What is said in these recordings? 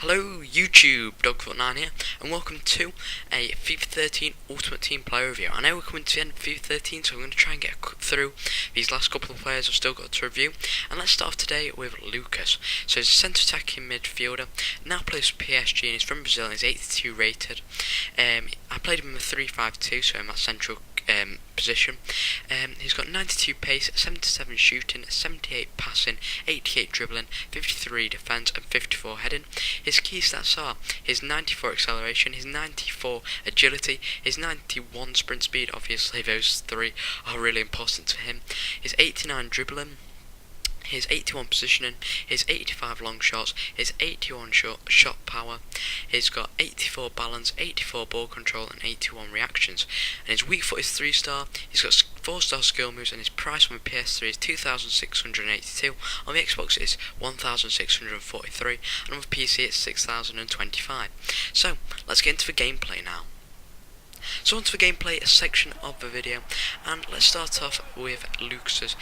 Hello YouTube, Dogfoot9 here, and welcome to a FIFA 13 Ultimate Team player review. I know we're coming to the end of FIFA 13, so I'm going to try and get through these last couple of players I've still got to review. And let's start off today with Lucas. So he's a centre attacking midfielder, now plays for PSG and he's from Brazil and he's 82 rated. I played him in the 3-5-2, so in that central position. He's got 92 pace, 77 shooting, 78 passing, 88 dribbling, 53 defence and 54 heading. His key stats are his 94 acceleration, his 94 agility, his 91 sprint speed. Obviously those three are really important to him. His 89 dribbling, his 81 positioning, his 85 long shots, his 81 shot power, he's got 84 balance, 84 ball control and 81 reactions. And his weak foot is 3-star, he's got 4-star skill moves, and his price on the PS3 is 2,682, on the Xbox it's 1,643, and on the PC it's 6,025. So, let's get into the gameplay now. So onto the gameplay section of the video, and let's start off with Lucas's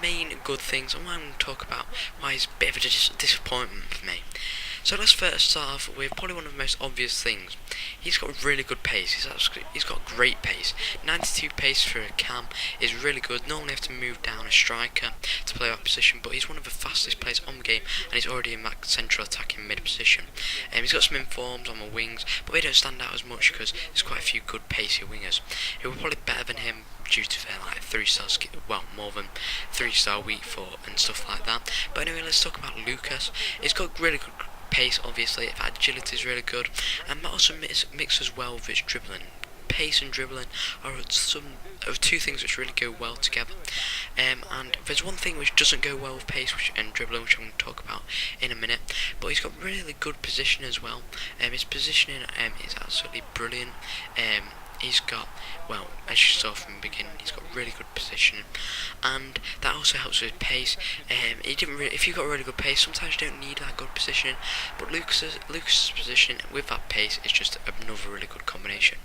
main good things and what I'm going to talk about why he's a bit of a disappointment for me. So let's first start off with probably one of the most obvious things. He's got really good pace. He's got great pace. 92 pace for a cam is really good. Normally have to move down a striker to play that position, but he's one of the fastest players on the game and he's already in that central attacking mid position. He's got some informs on the wings, but they don't stand out as much because there's quite a few good pacey wingers who are probably better than him due to their like 3-star skill, well, more than 3-star weak foot and stuff like that. But anyway, let's talk about Lucas. He's got really good pace, obviously. Agility is really good, and that also mixes well with his dribbling. Pace and dribbling are two things which really go well together. And there's one thing which doesn't go well with pace and dribbling, which I'm going to talk about in a minute. But he's got really good position as well. His positioning is absolutely brilliant. He's got, well, as you saw from the beginning, he's got really good position, and that also helps with pace. If you've got really good pace, sometimes you don't need that good positioning, but Lucas's position with that pace is just another really good combination.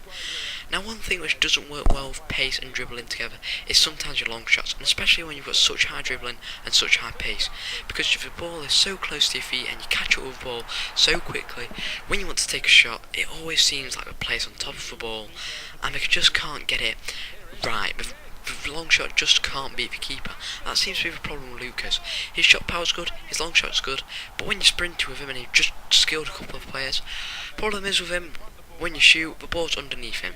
Now, one thing which doesn't work well with pace and dribbling together is sometimes your long shots, and especially when you've got such high dribbling and such high pace, because if the ball is so close to your feet and you catch up with the ball so quickly, when you want to take a shot, it always seems like the player's on top of the ball, and they just can't get it right. The long shot just can't beat the keeper. That seems to be the problem with Lucas. His shot power's good, his long shot's good, but when you sprint with him and he's just skilled a couple of players, problem is with him, when you shoot, the ball's underneath him,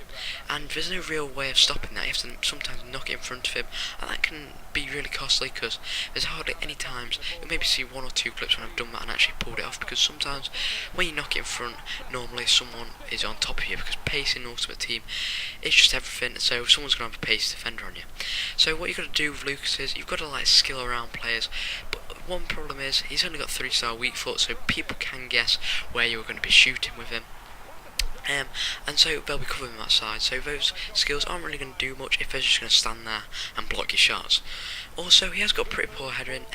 and there's no real way of stopping that. You have to sometimes knock it in front of him, and that can be really costly because there's hardly any times. You'll maybe see one or two clips when I've done that and actually pulled it off, because sometimes when you knock it in front, normally someone is on top of you, because pace in Ultimate Team is just everything, so someone's going to have a pace defender on you. So what you've got to do with Lucas is you've got to like skill around players, but one problem is he's only got 3-star weak foot, so people can guess where you're going to be shooting with him. And so they'll be covering that side, so those skills aren't really going to do much if they're just going to stand there and block your shots. Also, he has got pretty poor heading,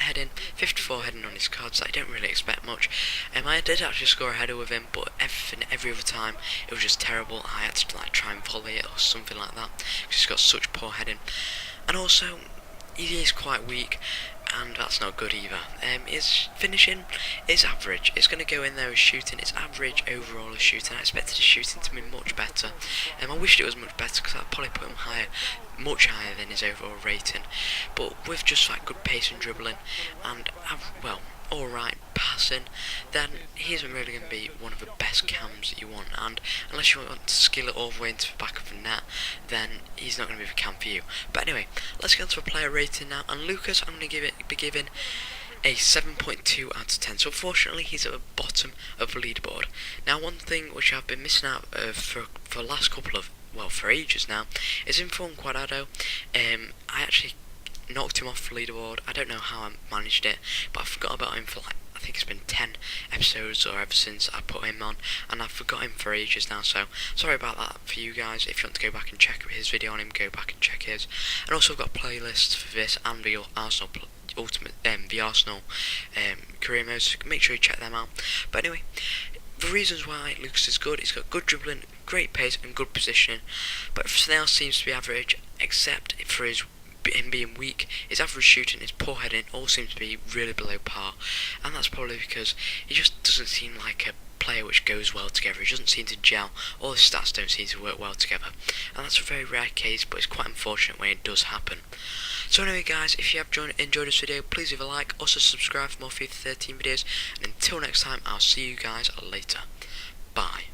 54 heading on his cards, so I don't really expect much. I did actually score a header with him, but every other time it was just terrible. I had to like try and volley it or something like that, because he's got such poor heading. And also, he is quite weak, and that's not good either. His finishing is average. It's going to go in there as shooting. It's average overall as shooting. I expected his shooting to be much better. I wished it was much better because I'd probably put him higher, much higher than his overall rating. But with just like good pace and dribbling and well, alright passing, then he isn't really going to be one of the best cams that you want, and unless you want to skill it all the way into the back of the net, then he's not going to be the cam for you. But anyway, let's get onto a player rating now, and Lucas I'm going to be giving a 7.2 out of 10. So unfortunately he's at the bottom of the leaderboard. Now, one thing which I've been missing out for the last couple of, well, for ages now, is Inform Cuadrado. I actually knocked him off the leaderboard. I don't know how I managed it, but I forgot about him for like, I think it's been 10 episodes or ever since I put him on, and I've forgot him for ages now, so sorry about that for you guys. If you want to go back and check his video on him, go back and check his. And also I've got playlists for this and the Arsenal career modes, so make sure you check them out. But anyway, the reasons why Lucas is good: he's got good dribbling, great pace and good positioning, but everything else seems to be average except for him being weak. His average shooting, his poor heading all seems to be really below par, and that's probably because he just doesn't seem like a player which goes well together. It doesn't seem to gel, all the stats don't seem to work well together, and that's a very rare case, but it's quite unfortunate when it does happen. So anyway guys, if you have enjoyed this video, please leave a like, also subscribe for more FIFA 13 videos, and until next time, I'll see you guys later. Bye.